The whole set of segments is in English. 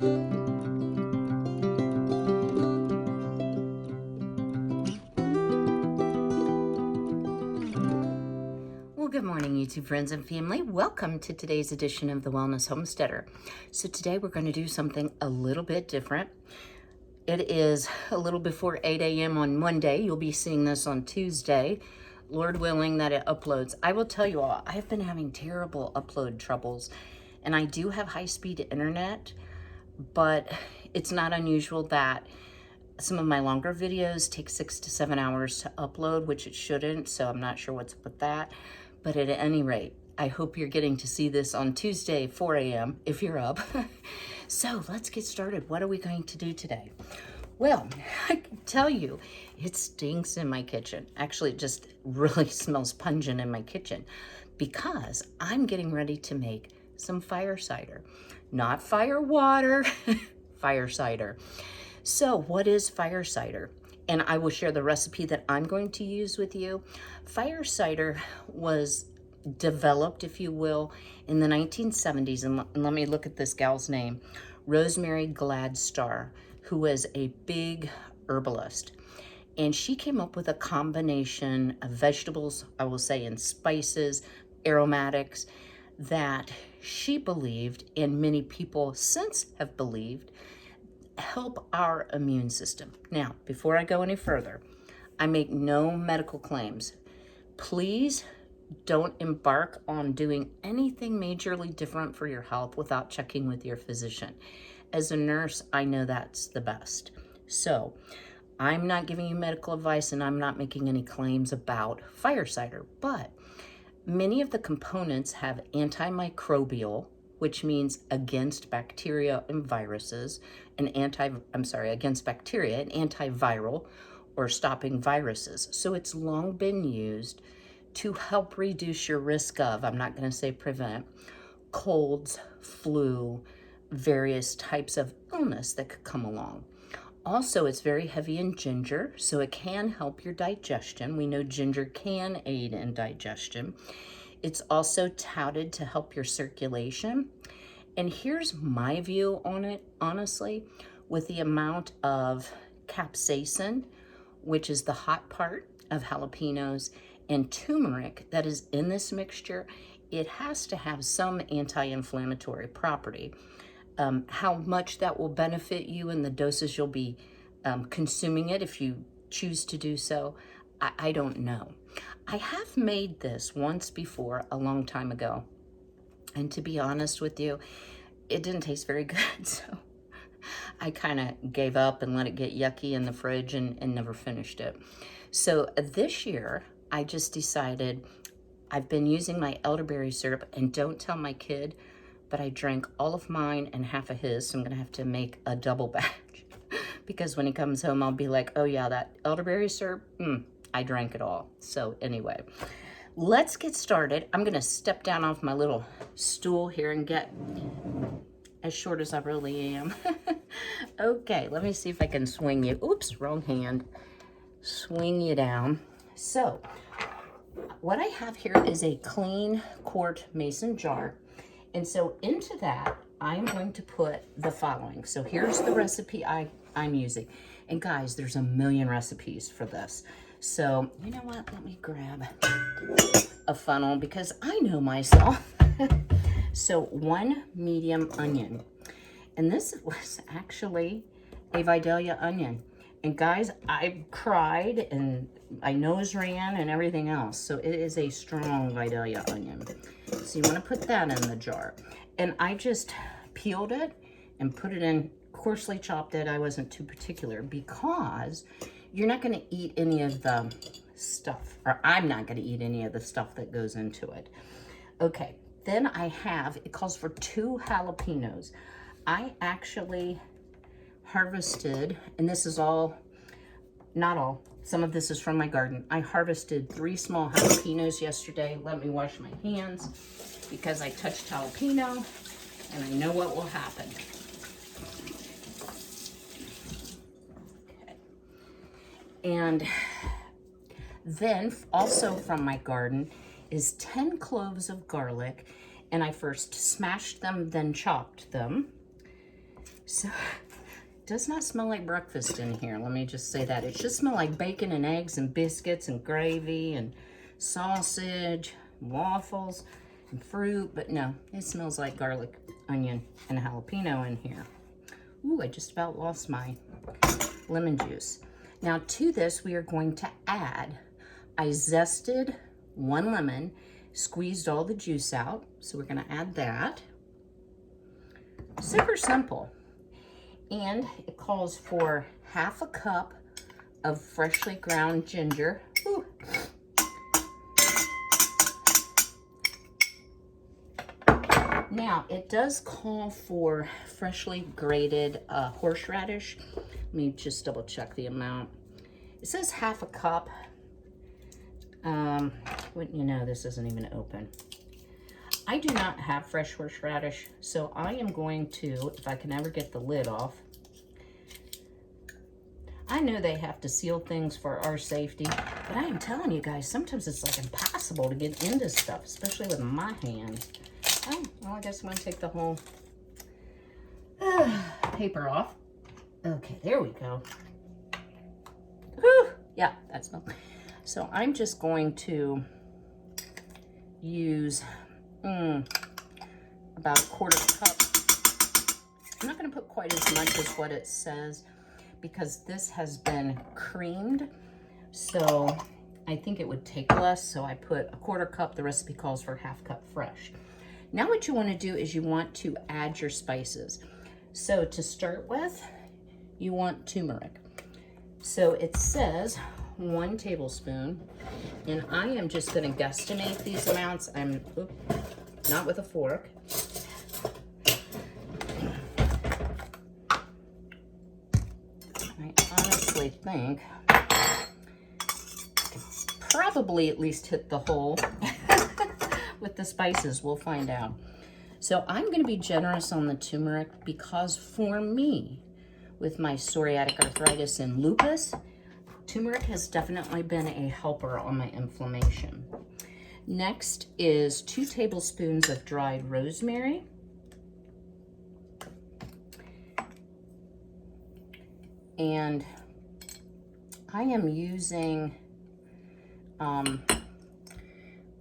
Well, good morning, YouTube friends and family. Welcome to today's edition of the Wellness Homesteader. So today we're going to do something a little bit different. It is a little before 8 a.m. on Monday. You'll be seeing this on Tuesday, Lord willing that it uploads. I will tell you all, I have been having terrible upload troubles, and I do have high-speed internet, but it's not unusual that some of my longer videos take 6 to 7 hours to upload, which it shouldn't, so I'm not sure what's up with that. But at any rate, I hope you're getting to see this on Tuesday, 4 a.m. if you're up. So let's get started. What are we going to do today? Well, I can tell you, it stinks in my kitchen. Actually, it just really smells pungent in my kitchen because I'm getting ready to make some fire cider. Not fire water, fire cider. So what is fire cider? And I will share the recipe that I'm going to use with you. Fire cider was developed, if you will, in the 1970s. And let me look at this gal's name, Rosemary Gladstar, who was a big herbalist. And she came up with a combination of vegetables, I will say, and spices, aromatics, that she believed, and many people since have believed, help our immune system. Now, before I go any further, I make no medical claims. Please don't embark on doing anything majorly different for your health without checking with your physician. As a nurse, I know that's the best. So I'm not giving you medical advice and I'm not making any claims about fire cider, but many of the components have antimicrobial, which means against bacteria and viruses, against bacteria, and antiviral, or stopping viruses. So it's long been used to help reduce your risk of, I'm not gonna say prevent, colds, flu, various types of illness that could come along. Also, it's very heavy in ginger, so it can help your digestion. We know ginger can aid in digestion. It's also touted to help your circulation. And here's my view on it, honestly, with the amount of capsaicin, which is the hot part of jalapenos, and turmeric that is in this mixture, it has to have some anti-inflammatory property. How much that will benefit you and the doses you'll be consuming it if you choose to do so, I don't know. I have made this once before a long time ago, and to be honest with you, it didn't taste very good, so I kind of gave up and let it get yucky in the fridge and never finished it. So this year, I just decided I've been using my elderberry syrup, and don't tell my kid, but I drank all of mine and half of his, so I'm gonna have to make a double batch because when he comes home, I'll be like, oh yeah, that elderberry syrup, I drank it all. So anyway, let's get started. I'm gonna step down off my little stool here and get as short as I really am. Okay, let me see if I can swing you. Oops, wrong hand. Swing you down. So, what I have here is a clean quart mason jar. And so into that, I'm going to put the following. So here's the recipe I'm using. And guys, there's a million recipes for this. So, you know what? Let me grab a funnel because I know myself. So 1 medium onion. And this was actually a Vidalia onion. And guys, I cried and my nose ran and everything else. So it is a strong Vidalia onion. So you want to put that in the jar. And I just peeled it and put it in, coarsely chopped it. I wasn't too particular because you're not going to eat any of the stuff, or I'm not going to eat any of the stuff that goes into it. Okay, then I have, it calls for 2 jalapenos. I actually harvested, and this is all, not all, some of this is from my garden. I harvested 3 small jalapenos yesterday. Let me wash my hands because I touched jalapeno and I know what will happen. Okay. And then also from my garden is 10 cloves of garlic, and I first smashed them, then chopped them. So, it does not smell like breakfast in here. Let me just say that. It should smell like bacon and eggs and biscuits and gravy and sausage, waffles, and fruit. But no, it smells like garlic, onion, and jalapeno in here. Ooh, I just about lost my lemon juice. Now to this, we are going to add, I zested 1 lemon, squeezed all the juice out. So we're gonna add that. Super simple. And it calls for 1/2 cup of freshly ground ginger. Ooh. Now, it does call for freshly grated horseradish. Let me just double check the amount. It says 1/2 cup. Wouldn't you know, this isn't even open. I do not have fresh horseradish, so I am going to, if I can ever get the lid off. I know they have to seal things for our safety, but I am telling you guys, sometimes it's like impossible to get into stuff, especially with my hands. Oh, well, I guess I'm gonna take the whole paper off. Okay, there we go. Whew, yeah, that smells. So I'm just going to use about 1/4 cup. I'm not gonna put quite as much as what it says because this has been creamed. So I think it would take less. So I put 1/4 cup. The recipe calls for 1/2 cup fresh. Now what you want to do is you want to add your spices. So to start with, you want turmeric. So it says 1 tablespoon, and I am just going to guesstimate these amounts. I'm not with a fork. I honestly think I could probably at least hit the hole. With the spices, we'll find out. So I'm going to be generous on the turmeric because for me, with my psoriatic arthritis and lupus, turmeric has definitely been a helper on my inflammation. Next is 2 tablespoons of dried rosemary. And I am using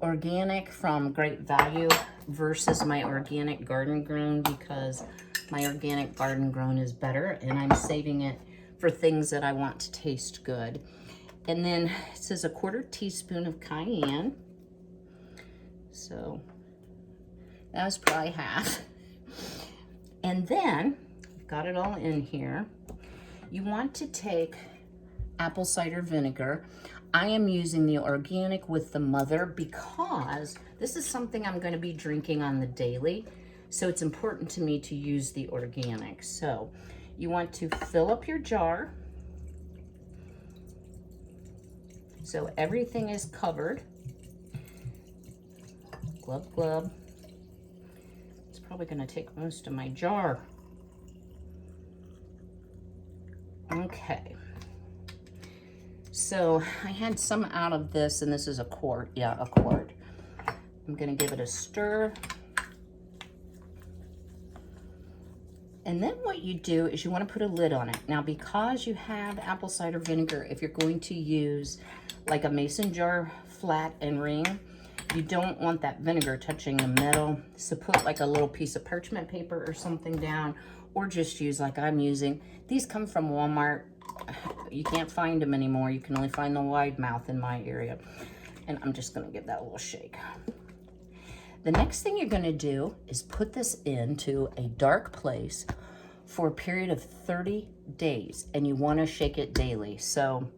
organic from Great Value versus my organic garden grown because my organic garden grown is better and I'm saving it for things that I want to taste good. And then it says 1/4 teaspoon of cayenne. So that was probably 1/2. And then, got it all in here, you want to take apple cider vinegar. I am using the organic with the mother because this is something I'm going to be drinking on the daily. So it's important to me to use the organic. So you want to fill up your jar. So everything is covered. Glub, glub. It's probably going to take most of my jar. Okay. So I had some out of this, and this is 1 quart. Yeah, 1 quart. I'm going to give it a stir. And then what you do is you want to put a lid on it. Now, because you have apple cider vinegar, if you're going to use like a mason jar, flat and ring, you don't want that vinegar touching the metal. So put like a little piece of parchment paper or something down, or just use like I'm using. These come from Walmart. You can't find them anymore. You can only find the wide mouth in my area. And I'm just going to give that a little shake. The next thing you're going to do is put this into a dark place for a period of 30 days. And you want to shake it daily. So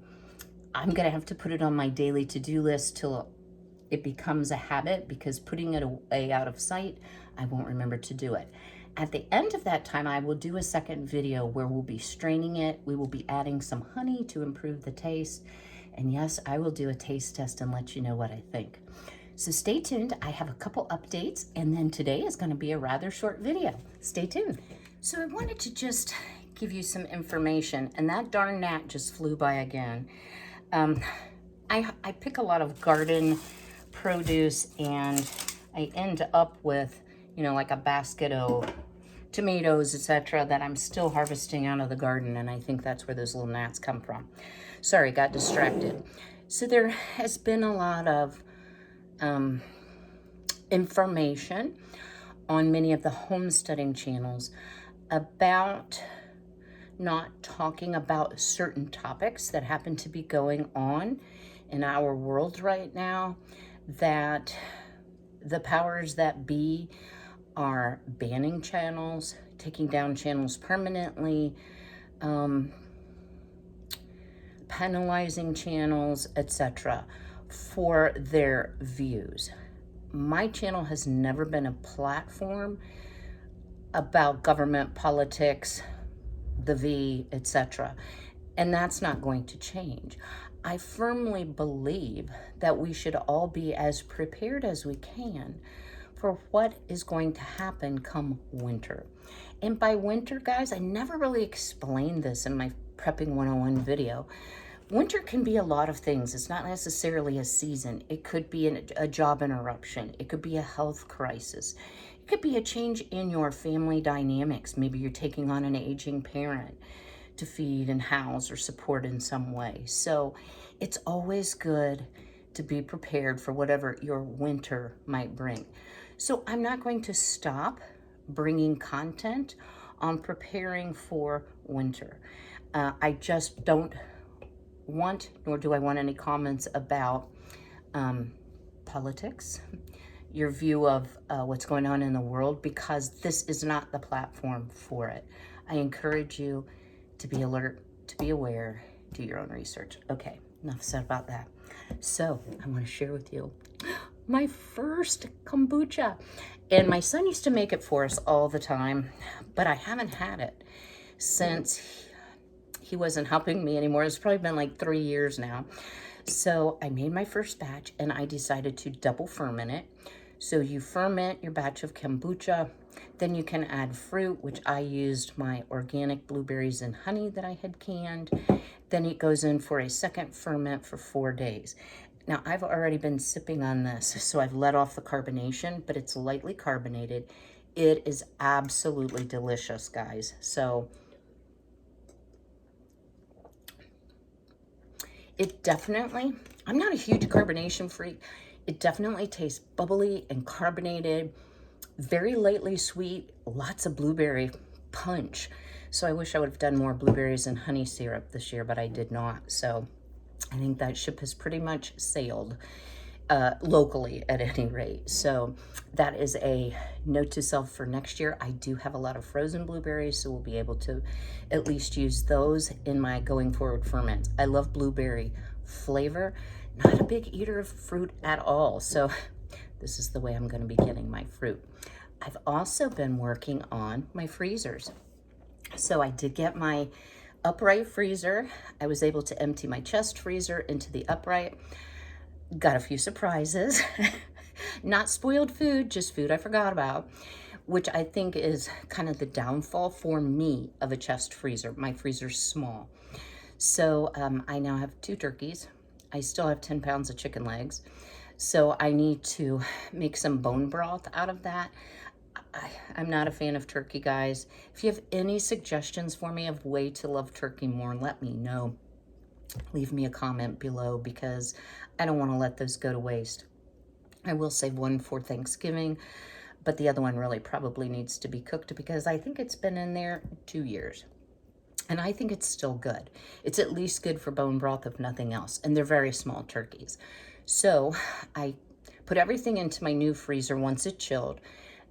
I'm going to have to put it on my daily to-do list till it becomes a habit, because putting it away out of sight, I won't remember to do it. At the end of that time, I will do a second video where we'll be straining it. We will be adding some honey to improve the taste. And yes, I will do a taste test and let you know what I think. So stay tuned. I have a couple updates, and then today is going to be a rather short video. Stay tuned. So I wanted to just give you some information, and that darn gnat just flew by again. I pick a lot of garden produce, and I end up with, you know, like a basket of tomatoes, etc., that I'm still harvesting out of the garden, and I think that's where those little gnats come from. Sorry, got distracted. So there has been a lot of information on many of the homesteading channels about not talking about certain topics that happen to be going on in our world right now, that the powers that be are banning channels, taking down channels permanently, penalizing channels, etc., for their views. My channel has never been a platform about government, politics, the V, etc. And that's not going to change. I firmly believe that we should all be as prepared as we can for what is going to happen come winter. And by winter, guys, I never really explained this in my Prepping 101 video. Winter can be a lot of things. It's not necessarily a season. It could be a job interruption. It could be a health crisis. It could be a change in your family dynamics. Maybe you're taking on an aging parent to feed and house or support in some way. So it's always good to be prepared for whatever your winter might bring. So I'm not going to stop bringing content on preparing for winter. I just don't want, nor do I want any comments about politics, your view of what's going on in the world, because this is not the platform for it. I encourage you to be alert, to be aware, do your own research. Okay, enough said about that. So I want to share with you my first kombucha. And my son used to make it for us all the time, but I haven't had it since he wasn't helping me anymore. It's probably been like 3 years now. So I made my first batch and I decided to double ferment it. So you ferment your batch of kombucha, then you can add fruit, which I used my organic blueberries and honey that I had canned. Then it goes in for a second ferment for 4 days. Now I've already been sipping on this, so I've let off the carbonation, but it's lightly carbonated. It is absolutely delicious, guys. So it definitely, I'm not a huge carbonation freak. It definitely tastes bubbly and carbonated, very lightly sweet, lots of blueberry punch. So I wish I would have done more blueberries and honey syrup this year, but I did not. So I think that ship has pretty much sailed locally at any rate. So that is a note to self for next year. I do have a lot of frozen blueberries, so we'll be able to at least use those in my going forward ferment. I love blueberry flavor. Not a big eater of fruit at all. So this is the way I'm going to be getting my fruit. I've also been working on my freezers. So I did get my upright freezer. I was able to empty my chest freezer into the upright. Got a few surprises. Not spoiled food, just food I forgot about, which I think is kind of the downfall for me of a chest freezer. My freezer's small. So I now have 2 turkeys. I still have 10 pounds of chicken legs. So I need to make some bone broth out of that. I'm not a fan of turkey, guys. If you have any suggestions for me of way to love turkey more, let me know. Leave me a comment below because I don't want to let those go to waste. I will save one for Thanksgiving, but the other one really probably needs to be cooked because I think it's been in there 2 years. And I think it's still good. It's at least good for bone broth, if nothing else. And they're very small turkeys. So I put everything into my new freezer once it chilled.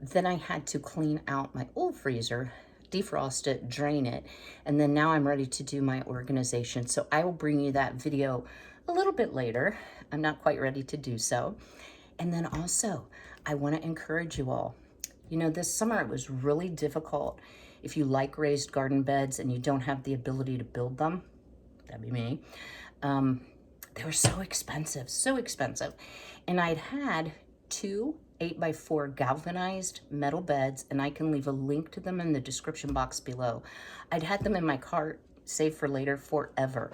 Then I had to clean out my old freezer, defrost it, drain it, and then now I'm ready to do my organization. So I will bring you that video a little bit later. I'm not quite ready to do so. And then also, I want to encourage you all. You know, this summer it was really difficult. If you like raised garden beds and you don't have the ability to build them, that'd be me. They were so expensive, so expensive. And I'd had 2 8x4 galvanized metal beds, and I can leave a link to them in the description box below. I'd had them in my cart, save for later, forever.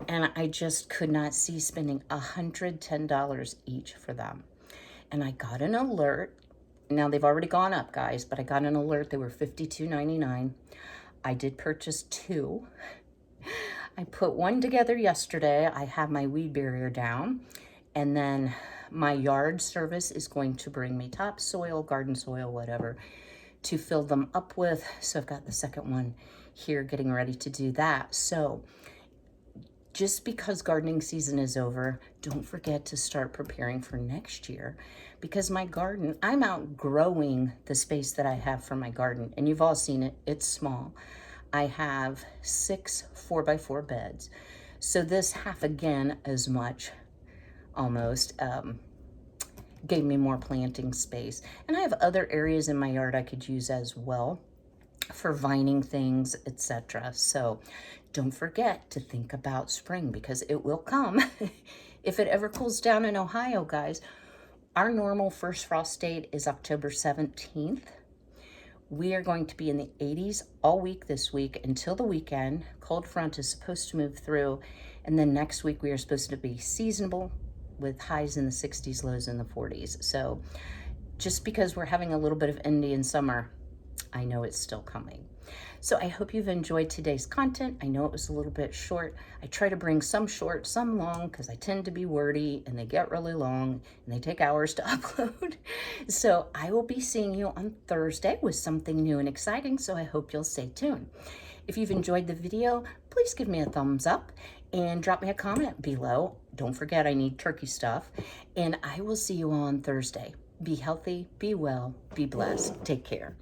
And I just could not see spending $110 each for them. And I got an alert Now they've already gone up, guys, but I got an alert. They were $52.99. I did purchase 2. I put one together yesterday. I have my weed barrier down, and then my yard service is going to bring me topsoil, garden soil, whatever, to fill them up with. So I've got the second one here getting ready to do that. So just because gardening season is over, don't forget to start preparing for next year, because my garden, I'm outgrowing the space that I have for my garden, and you've all seen it. It's small. I have 6 4x4 beds. So this half again as much, almost, gave me more planting space. And I have other areas in my yard I could use as well for vining things, etc. So don't forget to think about spring, because it will come. If it ever cools down in Ohio, guys, our normal first frost date is October 17th. We are going to be in the 80s all week this week until the weekend. Cold front is supposed to move through, and then next week we are supposed to be seasonable with highs in the 60s, lows in the 40s. So just because we're having a little bit of Indian summer, I know it's still coming. So I hope you've enjoyed today's content. I know it was a little bit short. I try to bring some short, some long, because I tend to be wordy and they get really long and they take hours to upload. So I will be seeing you on Thursday with something new and exciting, so I hope you'll stay tuned. If you've enjoyed the video, please give me a thumbs up and drop me a comment below. Don't forget, I need turkey stuff. And I will see you on Thursday. Be healthy, be well, be blessed. Take care.